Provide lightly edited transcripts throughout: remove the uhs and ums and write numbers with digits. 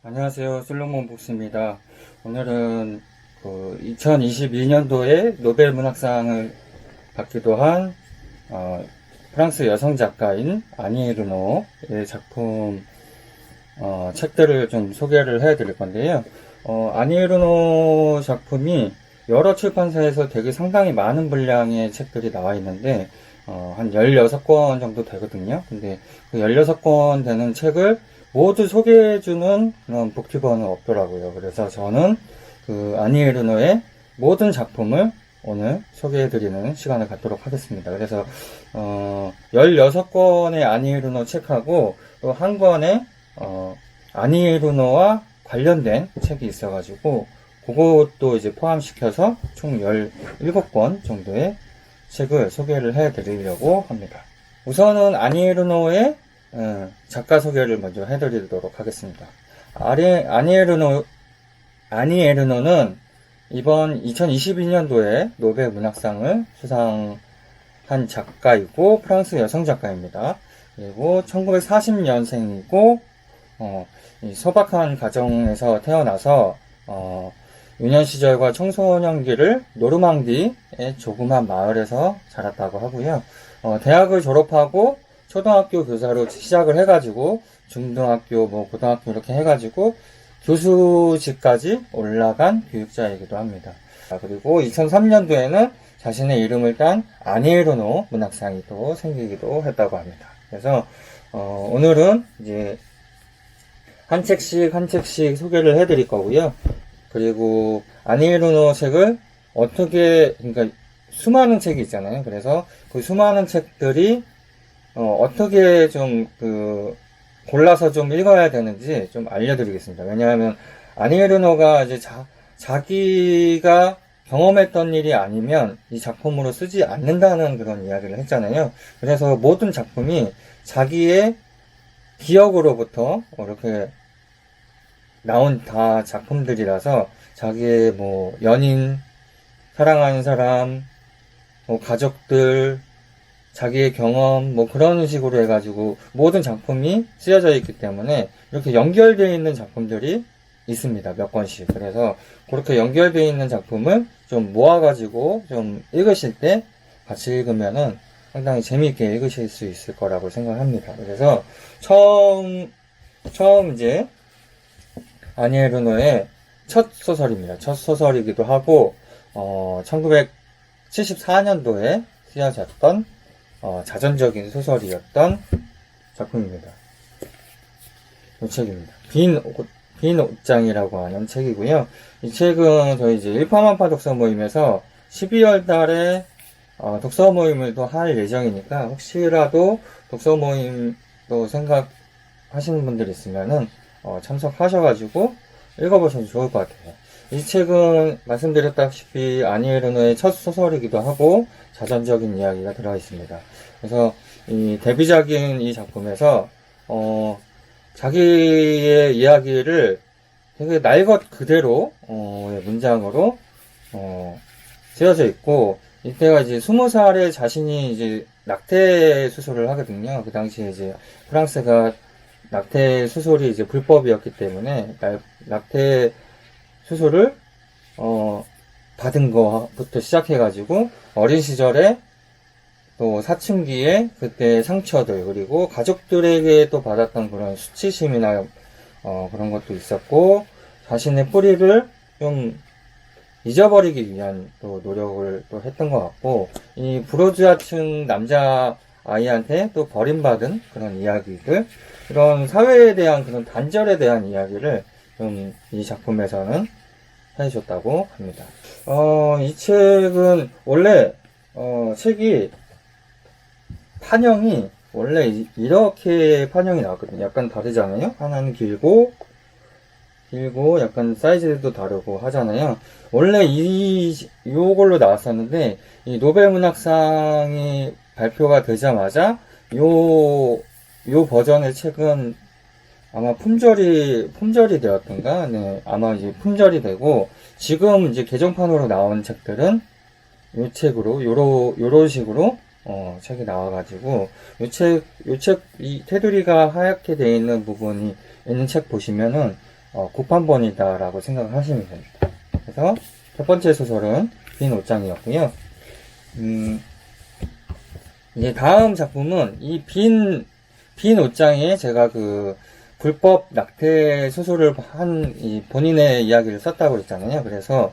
안녕하세요. 솔로몬 북스입니다. 오늘은 2022년도에 노벨 문학상을 받기도 한 프랑스 여성 작가인 아니 에르노의 작품 책들을 좀 소개를 해드릴 건데요. 아니 에르노 작품이 여러 출판사에서 되게 상당히 많은 분량의 책들이 나와 있는데 한 16권 정도 되거든요. 근데 그 16권 되는 책을 모두 소개해주는 그런 북튜버는 없더라고요. 그래서 저는 그 아니 에르노의 모든 작품을 오늘 소개해드리는 시간을 갖도록 하겠습니다. 그래서 16권의 아니 에르노 책하고 또 한 권의 아니 에르노와 관련된 책이 있어가지고 그것도 이제 포함시켜서 총 17권 정도의 책을 소개를 해드리려고 합니다. 우선은 아니 에르노의 작가 소개를 먼저 해드리도록 하겠습니다. 아니 에르노는 이번 2022년도에 노벨 문학상을 수상한 작가이고 프랑스 여성 작가입니다. 그리고 1940년생이고 소박한 가정에서 태어나서 유년 시절과 청소년기를 노르망디의 조그만 마을에서 자랐다고 하고요. 대학을 졸업하고 초등학교 교사로 시작을 해가지고 중등학교, 고등학교 이렇게 해가지고 교수직까지 올라간 교육자이기도 합니다. 그리고 2003년도에는 자신의 이름을 딴 아니 에르노 문학상이 또 생기기도 했다고 합니다. 그래서 오늘은 이제 한 책씩 소개를 해드릴 거고요. 그리고 아니 에르노 책을 그러니까 수많은 책이 있잖아요. 그래서 그 수많은 책들이 어떻게 좀 골라서 좀 읽어야 되는지 좀 알려드리겠습니다. 왜냐하면 아니 에르노가 이제 자기가 경험했던 일이 아니면 이 작품으로 쓰지 않는다는 그런 이야기를 했잖아요. 그래서 모든 작품이 자기의 기억으로부터 이렇게 나온 다 작품들이라서 자기의 연인, 사랑하는 사람, 가족들, 자기의 경험, 그런 식으로 해가지고 모든 작품이 쓰여져 있기 때문에 이렇게 연결되어 있는 작품들이 있습니다. 몇 권씩. 그래서 그렇게 연결되어 있는 작품을 좀 모아가지고 좀 읽으실 때 같이 읽으면은 상당히 재미있게 읽으실 수 있을 거라고 생각합니다. 그래서 처음 이제 아니 에르노의 첫 소설입니다. 첫 소설이기도 하고 1974년도에 쓰여졌던 자전적인 소설이었던 작품입니다. 이 책입니다. 빈 옷장이라고 하는 책이고요. 이 책은 저희 이제 일파만파 독서 모임에서 12월 달에 독서 모임을 또 할 예정이니까 혹시라도 독서 모임도 생각하시는 분들 있으면은 참석하셔가지고 읽어보셔도 좋을 것 같아요. 이 책은 말씀드렸다시피 아니 에르노의 첫 소설이기도 하고 자전적인 이야기가 들어있습니다. 그래서 이 데뷔작인 이 작품에서 자기의 이야기를 되게 날 것 그대로 문장으로 쓰여져 있고, 이때가 이제 20살에 자신이 이제 낙태 수술을 하거든요. 그 당시에 이제 프랑스가 낙태 수술이 이제 불법이었기 때문에 낙태 수술을 받은 거부터 시작해가지고 어린 시절에 또 사춘기에 그때 상처들, 그리고 가족들에게 또 받았던 그런 수치심이나 그런 것도 있었고, 자신의 뿌리를 좀 잊어버리기 위한 또 노력을 또 했던 것 같고, 이 부르주아층 남자 아이한테 또 버림받은 그런 이야기들, 이런 사회에 대한 그런 단절에 대한 이야기를 좀 이 작품에서는 해줬다고 합니다. 이 책은 원래 책이 판형이 원래 이렇게 판형이 나왔거든요. 약간 다르잖아요. 하나는 길고 약간 사이즈도 다르고 하잖아요. 원래 요걸로 나왔었는데 이 노벨 문학상이 발표가 되자마자 요 버전의 책은 아마 품절이 되었던가? 네, 아마 이제 품절이 되고, 지금 이제 개정판으로 나온 책들은 요 책으로, 요런 식으로, 책이 나와가지고, 이 테두리가 하얗게 되어 있는 부분이 있는 책 보시면은, 곱한번이다라고 생각을 하시면 됩니다. 그래서 첫 번째 소설은 빈 옷장이었고요. 이제 다음 작품은 이 빈 옷장에 제가 그 불법 낙태 수술을 한 이 본인의 이야기를 썼다고 했잖아요. 그래서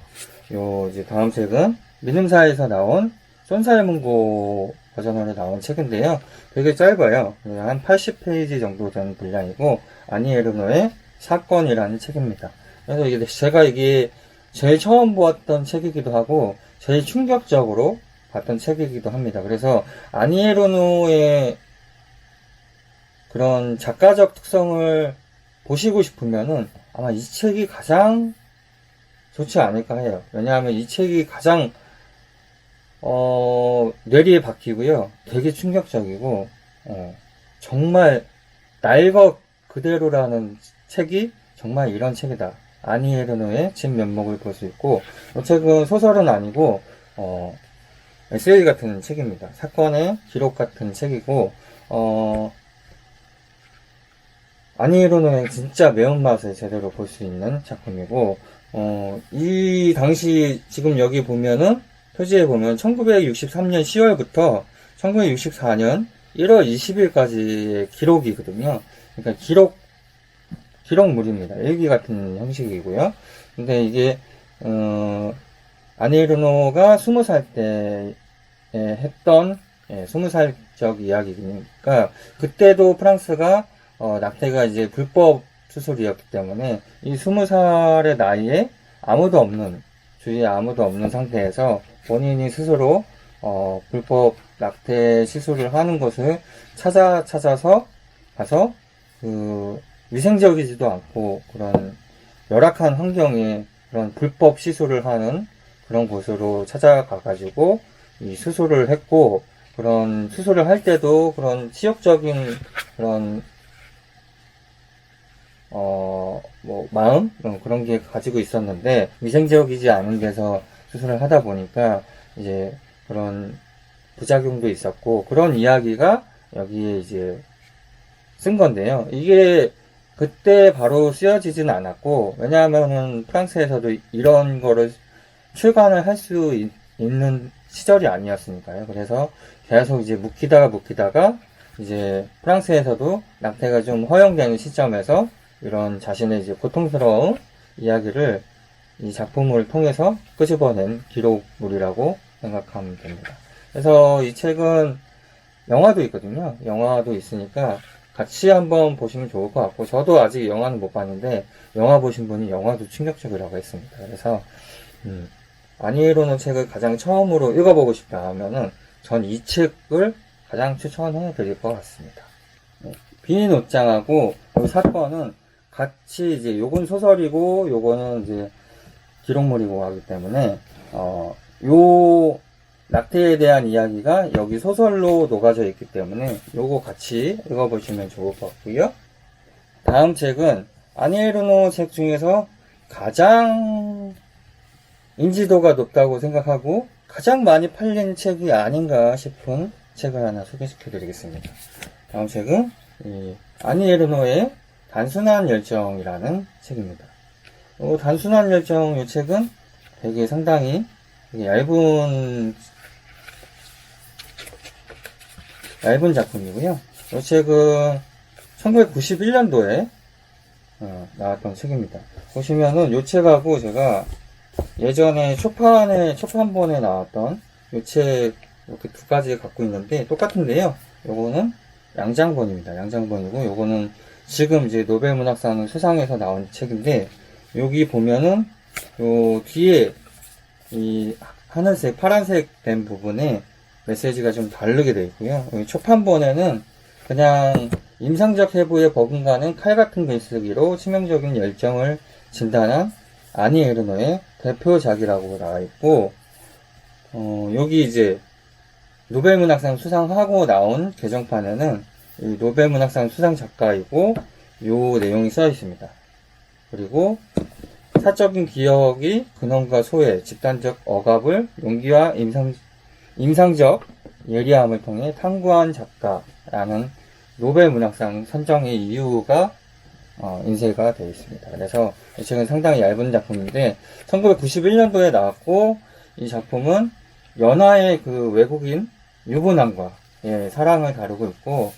요 이제 다음 책은 민음사에서 나온 쏜살문고 버전으로 나온 책인데요. 되게 짧아요. 한 80페이지 정도 되는 분량이고 아니 에르노의 사건이라는 책입니다. 그래서 이게 제가 이게 제일 처음 보았던 책이기도 하고 제일 충격적으로 봤던 책이기도 합니다. 그래서 아니 에르노의 그런 작가적 특성을 보시고 싶으면은 아마 이 책이 가장 좋지 않을까 해요. 왜냐하면 이 책이 가장 뇌리에 박히고요. 되게 충격적이고 정말 날 것 그대로라는 책이 정말 이런 책이다. 아니 에르노의 진면목을 볼 수 있고 이 책은 소설은 아니고 에세이 같은 책입니다. 사건의 기록 같은 책이고 아니 에르노의 진짜 매운맛을 제대로 볼 수 있는 작품이고 이 당시 지금 여기 보면은 표지에 보면 1963년 10월부터 1964년 1월 20일까지의 기록이거든요. 그러니까 기록물입니다. 일기 같은 형식이고요. 근데 이게 아니 에르노가 20살 때 했던 20살적 이야기니까 그때도 프랑스가 낙태가 이제 불법 수술이었기 때문에 이 20살의 나이에 아무도 없는 주위에 아무도 없는 상태에서 본인이 스스로 불법 낙태 시술을 하는 것을 찾아서 가서 그 위생적이지도 않고 그런 열악한 환경에 그런 불법 시술을 하는 그런 곳으로 찾아가 가지고 이 수술을 했고 그런 수술을 할 때도 그런 치욕적인 그런 마음? 그런 게 가지고 있었는데, 위생적이지 않은 데서 수술을 하다 보니까, 이제, 그런 부작용도 있었고, 그런 이야기가 여기에 이제 쓴 건데요. 이게 그때 바로 쓰여지진 않았고, 왜냐하면은 프랑스에서도 이런 거를 출간을 할 수 있는 시절이 아니었으니까요. 그래서 계속 이제 묵히다가, 이제 프랑스에서도 낙태가 좀 허용되는 시점에서 이런 자신의 이제 고통스러운 이야기를 이 작품을 통해서 끄집어낸 기록물이라고 생각하면 됩니다. 그래서 이 책은 영화도 있거든요. 영화도 있으니까 같이 한번 보시면 좋을 것 같고 저도 아직 영화는 못 봤는데 영화 보신 분이 영화도 충격적이라고 했습니다. 그래서 아니 에르노 책을 가장 처음으로 읽어보고 싶다 하면은 전 이 책을 가장 추천해 드릴 것 같습니다. 빈 옷장하고 이 사건은 같이 이제 요건 소설이고 요거는 이제 기록물이고 하기 때문에 요 낙태에 대한 이야기가 여기 소설로 녹아져 있기 때문에 요거 같이 읽어보시면 좋을 것 같고요. 다음 책은 아니 에르노 책 중에서 가장 인지도가 높다고 생각하고 가장 많이 팔린 책이 아닌가 싶은 책을 하나 소개시켜 드리겠습니다. 다음 책은 아니 에르노의 단순한 열정이라는 책입니다. 단순한 열정 이 책은 되게 상당히 되게 얇은 작품이고요. 이 책은 1991년도에 나왔던 책입니다. 보시면은 이 책하고 제가 예전에 초판본에 나왔던 이 책 이렇게 두 가지 갖고 있는데 똑같은데요. 요거는 양장본입니다. 양장본이고 요거는 지금 이제 노벨문학상 수상에서 나온 책인데 여기 보면은 요 뒤에 이 하늘색, 파란색 된 부분에 메시지가 좀 다르게 되어 있고요. 여기 초판본에는 그냥 임상적 해부에 버금가는 칼 같은 글쓰기로 치명적인 열정을 진단한 아니 에르노의 대표작이라고 나와 있고 여기 이제 노벨문학상 수상하고 나온 개정판에는 이 노벨문학상 수상 작가이고 요 내용이 써 있습니다. 그리고 사적인 기억이 근원과 소외, 집단적 억압을 용기와 임상적 예리함을 통해 탐구한 작가라는 노벨문학상 선정의 이유가 인쇄가 되어 있습니다. 그래서 이 책은 상당히 얇은 작품인데 1991년도에 나왔고, 이 작품은 연하의 그 외국인 유부남과 사랑을 다루고 있고,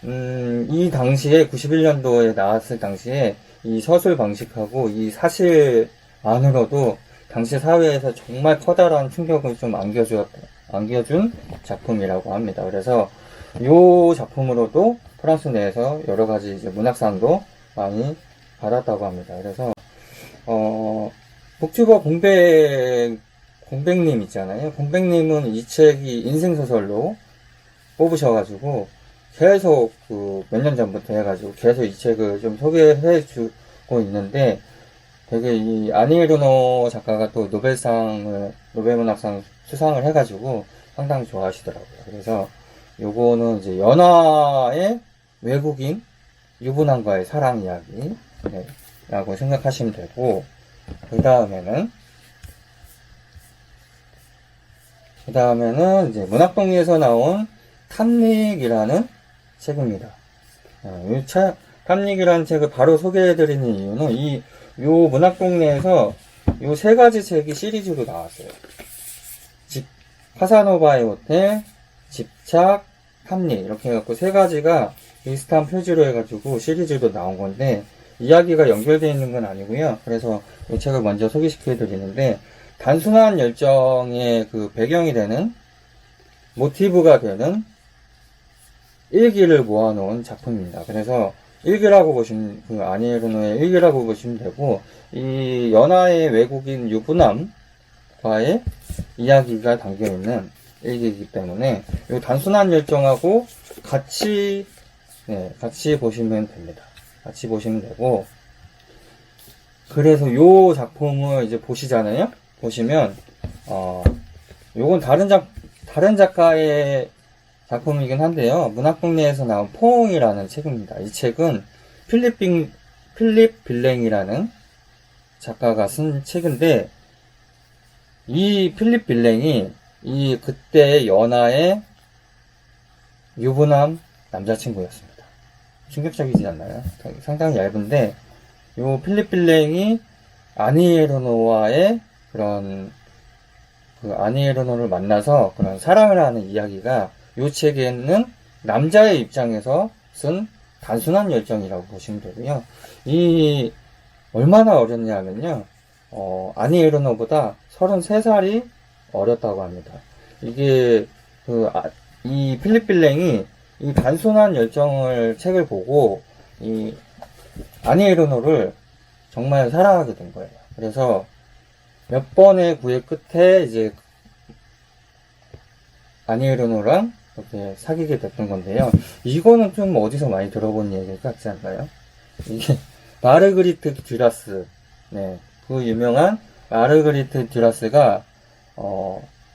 이 당시에 91년도에 나왔을 당시에 이 서술 방식하고 이 사실만으로도 당시 사회에서 정말 커다란 충격을 좀 안겨준 작품이라고 합니다. 그래서 이 작품으로도 프랑스 내에서 여러 가지 이제 문학상도 많이 받았다고 합니다. 그래서 북튜버 공백님 있잖아요. 공백님은 이 책이 인생소설로 뽑으셔가지고 계속 몇 년 전부터 해가지고 계속 이 책을 좀 소개해주고 있는데, 되게 이 아니 에르노 작가가 또 노벨문학상 수상을 해가지고 상당히 좋아하시더라고요. 그래서 요거는 이제 연하의 외국인 유부남과의 사랑 이야기, 라고 생각하시면 되고, 그 다음에는 이제 문학동리에서 나온 탐닉이라는 책입니다. 탐닉이라는 책을 바로 소개해드리는 이유는 요 문학동네에서 요 세 가지 책이 시리즈로 나왔어요. 카사노바의 호텔, 집착, 탐닉, 이렇게 해갖고 세 가지가 비슷한 표지로 해가지고 시리즈로 나온 건데, 이야기가 연결되어 있는 건 아니고요. 그래서 이 책을 먼저 소개시켜드리는데, 단순한 열정의 그 배경이 되는, 모티브가 되는 일기를 모아놓은 작품입니다. 그래서 일기라고 보시면, 아니 에르노의 일기라고 보시면 되고, 이 연하의 외국인 유부남과의 이야기가 담겨있는 일기이기 때문에, 이 단순한 열정하고 같이 보시면 됩니다. 같이 보시면 되고, 그래서 요 작품을 이제 보시잖아요? 보시면, 요건 다른 작가의 작품이긴 한데요. 문학동네에서 나온 포옹이라는 책입니다. 이 책은 필립 빌랭이라는 작가가 쓴 책인데, 이 필립 빌랭이 그때 연하의 유부남 남자친구였습니다. 충격적이지 않나요? 상당히 얇은데, 요 필립 빌랭이 아니 에르노와의 아니 에르노를 만나서 그런 사랑을 하는 이야기가 이 책에는 남자의 입장에서 쓴 단순한 열정이라고 보시면 되고요. 얼마나 어렸냐면요. 아니 에르노보다 33살이 어렸다고 합니다. 이게, 이 필립 빌랭이 이 단순한 책을 보고, 아니 에르노를 정말 사랑하게 된 거예요. 그래서 몇 번의 구애 끝에 이제 아니 에르노랑 이렇게 사귀게 됐던 건데요. 이거는 좀 어디서 많이 들어본 얘기 같지 않나요? 이게 마르그리트 듀라스, 그 유명한 마르그리트 듀라스가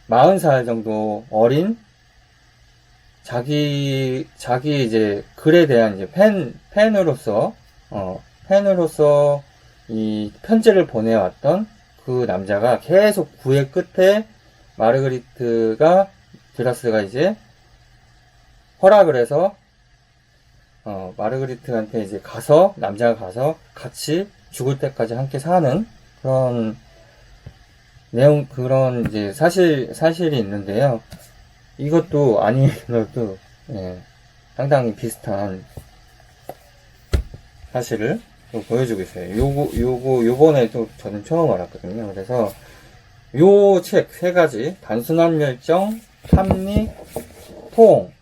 40살 정도 어린 자기 이제 글에 대한 이제 팬으로서 이 편지를 보내왔던 그 남자가 계속 구애 끝에 듀라스가 이제 허락을 해서 마르그리트한테 이제 남자가 가서 같이 죽을 때까지 함께 사는 그런 이제 사실이 있는데요. 이것도 아니어도 상당히 비슷한 사실을 보여주고 있어요. 요번에 또 저는 처음 알았거든요. 그래서 요 책 세 가지, 단순한 열정, 탐닉, 포옹,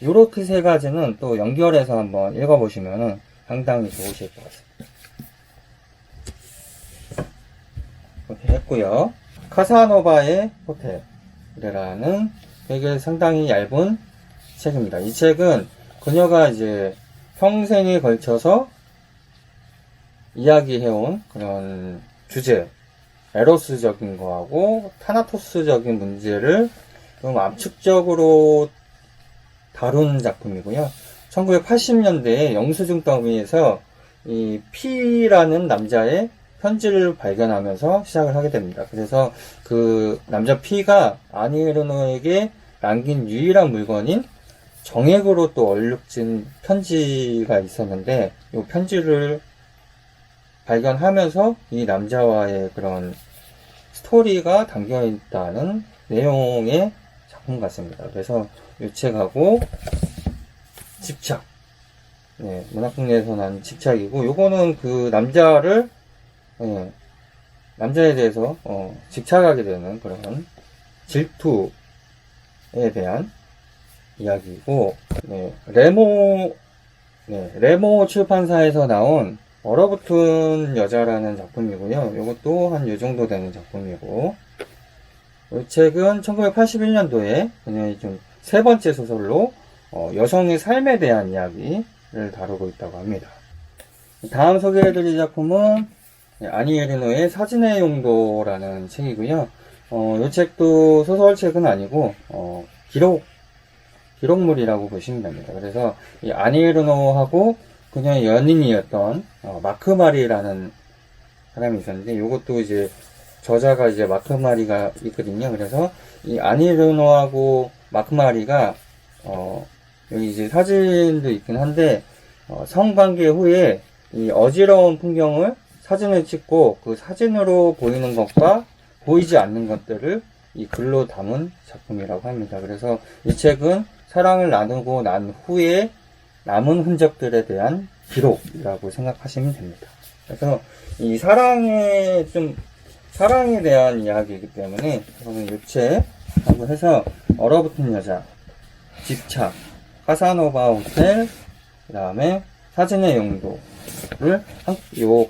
요렇게 세 가지는 또 연결해서 한번 읽어보시면 상당히 좋으실 것 같습니다. 이렇게 했고요. 카사노바의 호텔이라는 되게 상당히 얇은 책입니다. 이 책은 그녀가 이제 평생에 걸쳐서 이야기해온 그런 주제, 에로스적인 거하고 타나토스적인 문제를 좀 압축적으로 다룬 작품이고요. 1980년대에 영수증 더미에서 이 P라는 남자의 편지를 발견하면서 시작을 하게 됩니다. 그래서 그 남자 P가 아니 에르노에게 남긴 유일한 물건인 정액으로 또 얼룩진 편지가 있었는데, 이 편지를 발견하면서 이 남자와의 그런 스토리가 담겨 있다는 내용의 작품 같습니다. 그래서 이 책하고 집착, 네, 문학국내에서 난 집착이고, 요거는 그 남자를, 네, 남자에 대해서 집착하게 되는 그런 질투에 대한 이야기고, 네, 레모 출판사에서 나온 얼어붙은 여자라는 작품이고요. 이것도 한 요 정도 되는 작품이고, 이 책은 1981년도에 그냥 좀 세 번째 소설로 여성의 삶에 대한 이야기를 다루고 있다고 합니다. 다음 소개해드릴 작품은 아니 에르노의 사진의 용도라는 책이고요. 이 책도 소설책은 아니고 기록물이라고 보시면 됩니다. 그래서 이 아니 에르노하고 그녀의 연인이었던 마크 마리라는 사람이 있었는데, 이것도 이제 저자가 이제 마크 마리가 있거든요. 그래서 이 아니 에르노하고 마크 마리가 여기 이제 사진도 있긴 한데, 성관계 후에 이 어지러운 풍경을 사진을 찍고 그 사진으로 보이는 것과 보이지 않는 것들을 이 글로 담은 작품이라고 합니다. 그래서 이 책은 사랑을 나누고 난 후에 남은 흔적들에 대한 기록이라고 생각하시면 됩니다. 그래서 이 사랑에 대한 이야기이기 때문에 저는 이 책 한번 해서 얼어붙은 여자, 집착, 카사노바 호텔, 그 다음에 사진의 용도를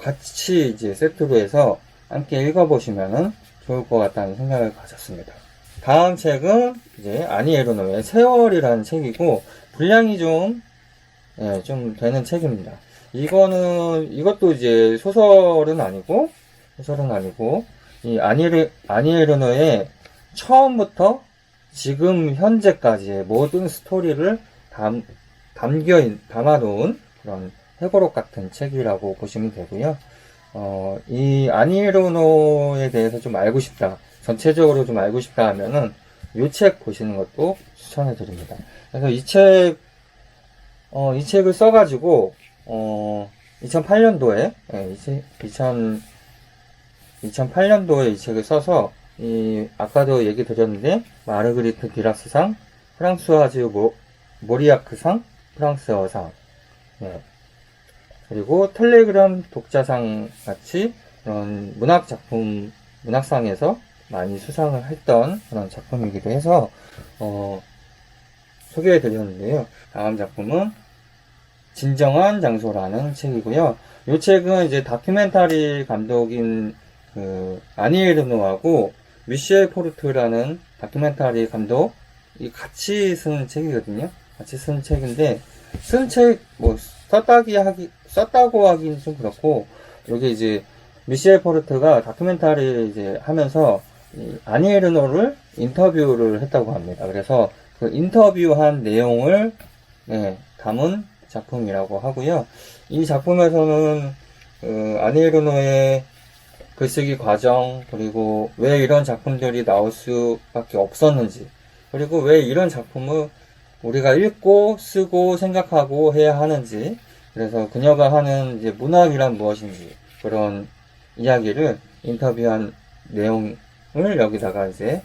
같이 이제 세트로 해서 함께 읽어보시면은 좋을 것 같다는 생각을 가졌습니다. 다음 책은 이제 아니 에르노의 세월이라는 책이고, 분량이 좀 되는 책입니다. 이것도 이제 소설은 아니고, 이 아니 에르노의 처음부터 지금 현재까지의 모든 스토리를 담아놓은 그런 회고록 같은 책이라고 보시면 되고요. 이 아니 에르노에 대해서 좀 알고 싶다, 전체적으로 좀 알고 싶다 하면은 이 책 보시는 것도 추천해 드립니다. 그래서 이 책을 써가지고 2008년도에 2008년도에 이 책을 써서 아까도 얘기 드렸는데 마르그리트 디라스상, 프랑스와즈 모리아크상, 프랑스어상, 네. 그리고 텔레그램 독자상 같이 그런 문학상에서 많이 수상을 했던 그런 작품이기도 해서 소개해 드렸는데요. 다음 작품은 진정한 장소라는 책이고요. 이 책은 이제 다큐멘터리 감독인 아니 에르노하고 미셸 포르트라는 다큐멘터리 감독이 같이 쓴 책이거든요. 같이 쓴 책인데, 썼다고 하긴 좀 그렇고, 여기 이제 미셸 포르트가 다큐멘터리 이제 하면서 아니 에르노를 인터뷰를 했다고 합니다. 그래서 그 인터뷰한 내용을 담은 작품이라고 하고요. 이 작품에서는 아니 에르노의 글쓰기 과정, 그리고 왜 이런 작품들이 나올 수밖에 없었는지, 그리고 왜 이런 작품을 우리가 읽고 쓰고 생각하고 해야 하는지, 그래서 그녀가 하는 이제 문학이란 무엇인지 그런 이야기를 인터뷰한 내용을 여기다가 이제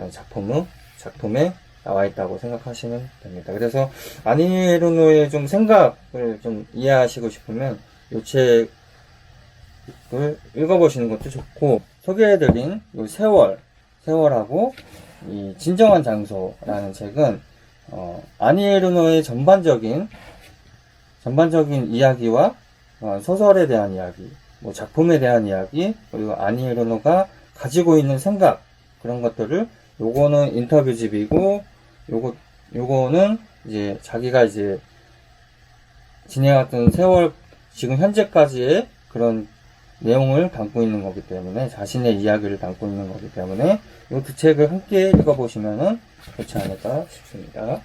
작품에 나와 있다고 생각하시면 됩니다. 그래서 아니 에르노의 좀 생각을 좀 이해하시고 싶으면 이 책을 읽어보시는 것도 좋고, 소개해드린 이 세월하고 이 진정한 장소라는 책은 아니 에르노의 전반적인 이야기와 소설에 대한 이야기, 작품에 대한 이야기, 그리고 아니 에르노가 가지고 있는 생각, 그런 것들을, 요거는 인터뷰집이고, 요거는 이제 자기가 이제 지내왔던 세월, 지금 현재까지의 그런 내용을 담고 있는 거기 때문에, 자신의 이야기를 담고 있는 거기 때문에 이 두 책을 함께 읽어보시면 좋지 않을까 싶습니다.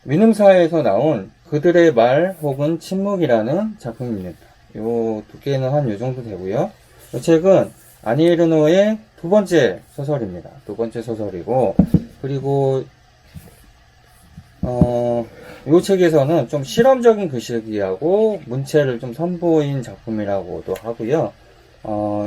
민음사에서 나온 그들의 말 혹은 침묵이라는 작품입니다. 요 두께는 한 요 정도 되고요. 이 책은 아니 에르노의 두 번째 소설입니다. 두 번째 소설이고, 그리고 이 책에서는 좀 실험적인 글쓰기하고 문체를 좀 선보인 작품이라고도 하고요.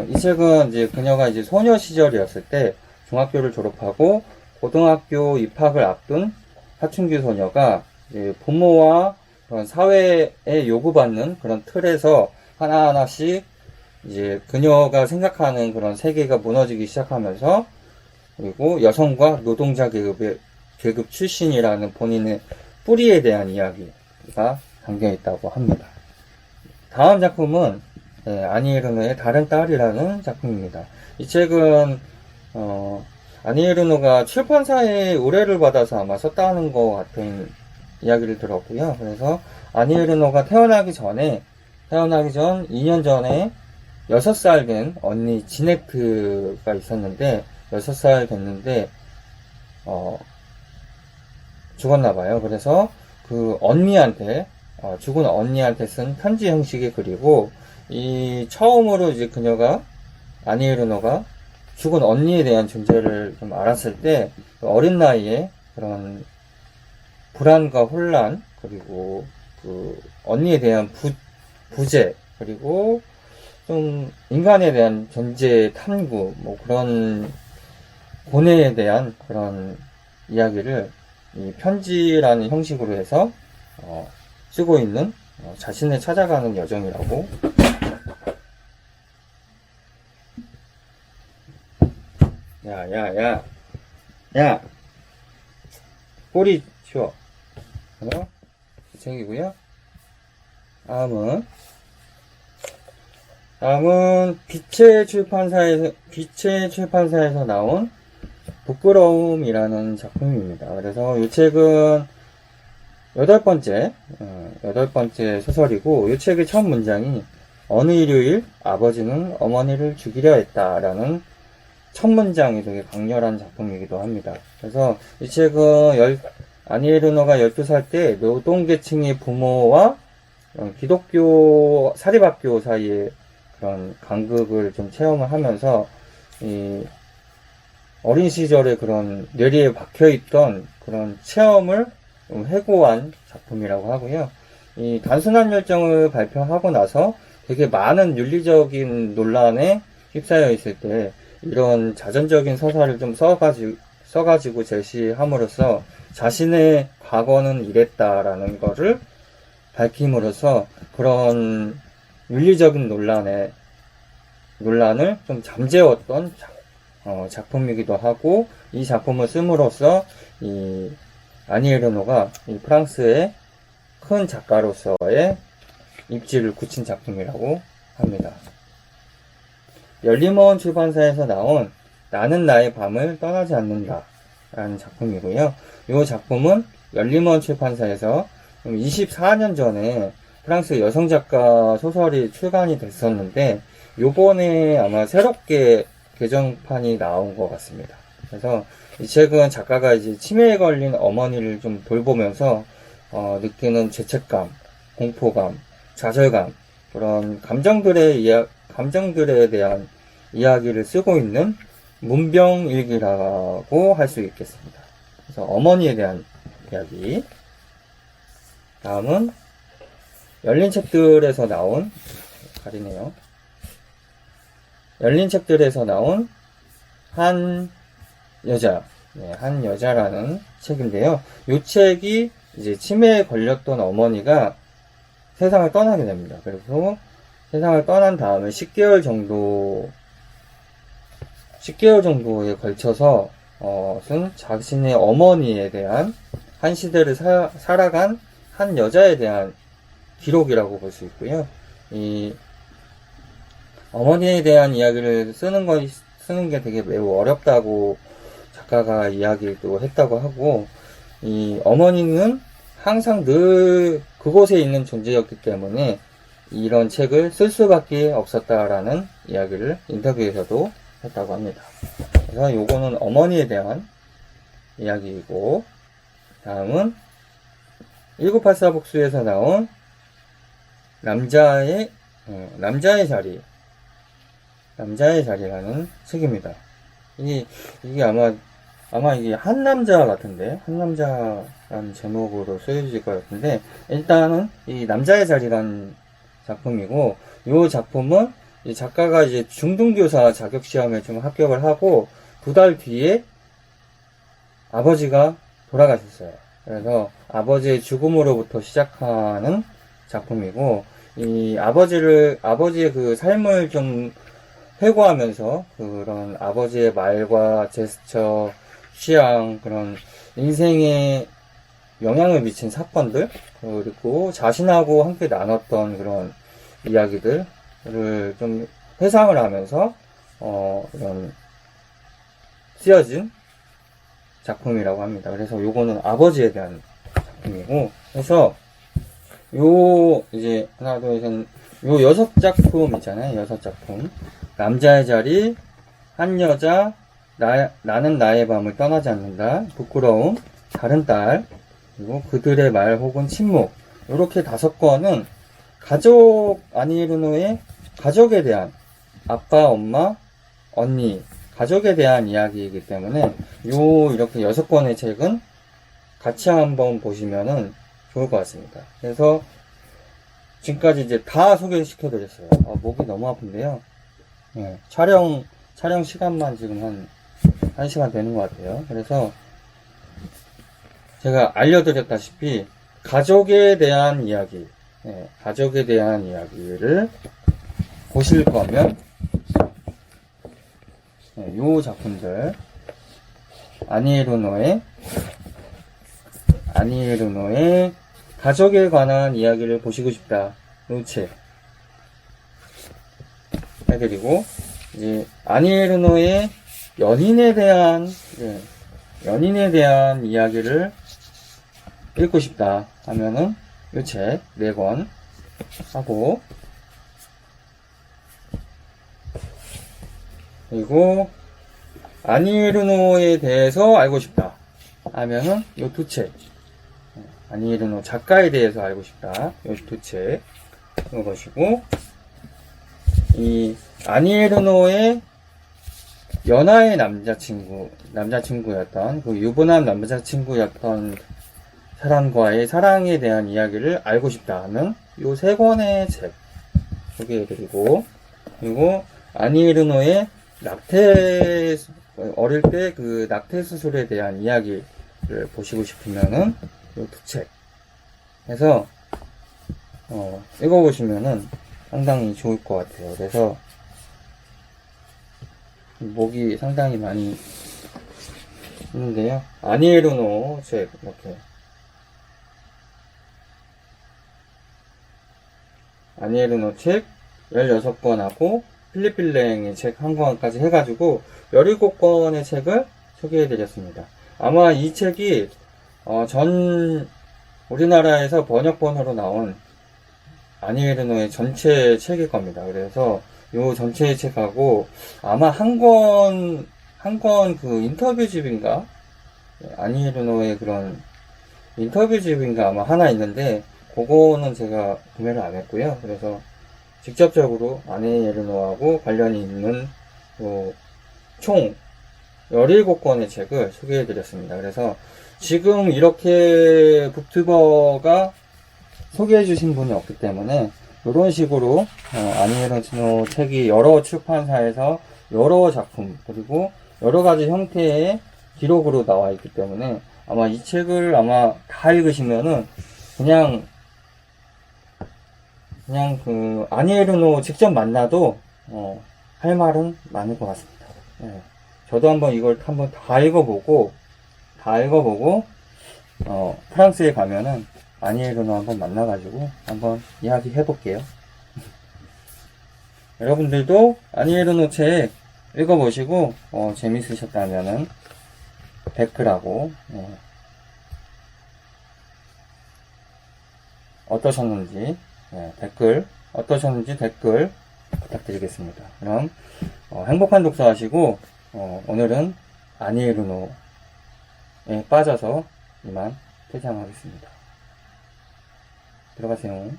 이 책은 이제 그녀가 이제 소녀 시절이었을 때 중학교를 졸업하고 고등학교 입학을 앞둔 사춘기 소녀가 이제 부모와 그런 사회에 요구받는 그런 틀에서 하나하나씩 이제 그녀가 생각하는 그런 세계가 무너지기 시작하면서, 그리고 여성과 노동자 계급 출신이라는 본인의 뿌리에 대한 이야기가 담겨 있다고 합니다. 다음 작품은 아니 에르노의 다른 딸이라는 작품입니다. 이 책은 아니 에르노가 출판사에 의뢰를 받아서 아마 썼다는 것 같은 이야기를 들었고요. 그래서 아니 에르노가 태어나기 전 2년 전에 6살 된 언니 지네트가 있었는데, 6살 됐는데 죽었나봐요. 그래서 그 언니한테 죽은 언니한테 쓴 편지 형식의 글이고, 이 처음으로 이제 그녀가 아니 에르노가 죽은 언니에 대한 존재를 좀 알았을 때 어린 나이에 그런 불안과 혼란, 그리고 그 언니에 대한 부재, 그리고 좀 인간에 대한 존재 탐구, 뭐 그런 고뇌에 대한 그런 이야기를 이 편지라는 형식으로 해서 쓰고 있는 자신을 찾아가는 여정이라고. 야 꼬리 치워. 이 책이고요. 다음은 빛의 출판사에서 나온 부끄러움이라는 작품입니다. 그래서 이 책은 8번째 소설이고, 이 책의 첫 문장이 어느 일요일 아버지는 어머니를 죽이려 했다라는 첫 문장이 되게 강렬한 작품이기도 합니다. 그래서 이 책은 아니 에르노가 12살 때 노동계층의 부모와 기독교 사립학교 사이에 그런 간극을 좀 체험을 하면서 이 어린 시절에 그런 뇌리에 박혀있던 그런 체험을 회고한 작품이라고 하고요. 이 단순한 열정을 발표하고 나서 되게 많은 윤리적인 논란에 휩싸여 있을 때 이런 자전적인 서사를 좀 써가지고 제시함으로써 자신의 과거는 이랬다라는 거를 밝힘으로써 그런 윤리적인 논란을 좀 잠재웠던 작품이기도 하고, 이 작품을 씀으로써 이 아니 에르노가 이 프랑스의 큰 작가로서의 입지를 굳힌 작품이라고 합니다. 열림원 출판사에서 나온 나는 나의 밤을 떠나지 않는다 라는 작품이고요. 이 작품은 열림원 출판사에서 24년 전에 프랑스 여성 작가 소설이 출간이 됐었는데, 요번에 아마 새롭게 개정판이 나온 것 같습니다. 그래서 이 책은 작가가 이제 치매에 걸린 어머니를 좀 돌보면서 느끼는 죄책감, 공포감, 좌절감, 그런 감정들에 대한 이야기를 쓰고 있는 문병일기라고 할 수 있겠습니다. 그래서 어머니에 대한 이야기. 다음은 열린 책들에서 나온 한 여자라는 책인데요. 이 책이 이제 치매에 걸렸던 어머니가 세상을 떠나게 됩니다. 그리고 세상을 떠난 다음에 10개월 정도에 걸쳐서 쓴 자신의 어머니에 대한 한 시대를 살아간 한 여자에 대한 기록이라고 볼 수 있고요. 이 어머니에 대한 이야기를 쓰는 게 되게 매우 어렵다고 작가가 이야기도 했다고 하고, 이 어머니는 항상 늘 그곳에 있는 존재였기 때문에 이런 책을 쓸 수밖에 없었다라는 이야기를 인터뷰에서도 했다고 합니다. 그래서 요거는 어머니에 대한 이야기이고, 다음은 1984 복수에서 나온 남자의 자리라는 책입니다. 이게 아마 아마 이게 한 남자 같은데, 한 남자라는 제목으로 쓰여질 것 같은데, 일단은 이 남자의 자리라는 작품이고, 이 작품은 이 작가가 이제 중등교사 자격시험에 좀 합격을 하고, 2달 뒤에 아버지가 돌아가셨어요. 그래서 아버지의 죽음으로부터 시작하는 작품이고, 이 아버지의 그 삶을 좀 회고하면서 그런 아버지의 말과 제스처, 취향, 그런 인생에 영향을 미친 사건들, 그리고 자신하고 함께 나눴던 그런 이야기들을 좀 회상을 하면서, 이런 쓰여진 작품이라고 합니다. 그래서 요거는 아버지에 대한 작품이고, 그래서 이제 하나, 둘, 셋, 요 6작품 있잖아요. 6작품. 남자의 자리, 한 여자, 나는 나의 밤을 떠나지 않는다, 부끄러움, 다른 딸, 그리고 그들의 말 혹은 침묵. 요렇게 5건은 아니에르노의 가족에 대한, 아빠, 엄마, 언니, 가족에 대한 이야기이기 때문에 이렇게 6권의 책은 같이 한번 보시면은 좋을 것 같습니다. 그래서 지금까지 이제 다 소개시켜 드렸어요. 목이 너무 아픈데요. 네, 촬영 시간만 지금 한 시간 되는 것 같아요. 그래서 제가 알려드렸다시피 가족에 대한 이야기, 가족에 대한 이야기를 보실 거면 요 작품들, 아니에르노의 가족에 관한 이야기를 보시고 싶다, 요 책 해드리고, 이제 아니에르노의 연인에 대한 이야기를 읽고 싶다 하면은 요 책 4권 하고, 그리고 아니에르노에 대해서 알고 싶다 하면은 요 2책, 아니에르노 작가에 대해서 알고 싶다, 요 2책 읽으시고, 이 아니에르노의 연하의 남자친구였던, 그 유부남 남자친구였던 사람과의 사랑에 대한 이야기를 알고 싶다 하면 요 3권의 책 소개해드리고, 그리고 아니에르노의 어릴 때 그 낙태 수술에 대한 이야기를 보시고 싶으면은 요 2책 해서 읽어보시면은 상당히 좋을 것 같아요. 그래서 목이 상당히 많이 있는데요. 아니에르노 책 이렇게 아니에르노 책 16권하고 필립 빌랭의 책 1권까지 해가지고 17권의 책을 소개해드렸습니다. 아마 이 책이 우리나라에서 번역본으로 나온 아니에르노의 전체 책일 겁니다. 그래서 요 전체 책하고 아마 한 권 그 인터뷰집인가? 아니에르노의 그런 인터뷰집인가 아마 하나 있는데, 그거는 제가 구매를 안 했고요. 그래서 직접적으로 아니에르노하고 관련이 있는 총 17권의 책을 소개해드렸습니다. 그래서 지금 이렇게 북튜버가 소개해주신 분이 없기 때문에 이런 식으로 아니에르노 책이 여러 출판사에서 여러 작품, 그리고 여러 가지 형태의 기록으로 나와 있기 때문에 아마 이 책을 아마 다 읽으시면은 그냥 그 아니에르노 직접 만나도 할 말은 많을 것 같습니다. 저도 한번 이걸 한번 다 읽어보고 프랑스에 가면은 아니에르노 한번 만나가지고 한번 이야기 해볼게요. 여러분들도 아니에르노 책 읽어보시고 재밌으셨다면은 댓글하고 어떠셨는지 댓글 부탁드리겠습니다. 그럼 행복한 독서 하시고 오늘은 아니에르노에 빠져서 이만 퇴장하겠습니다. 들어가세요.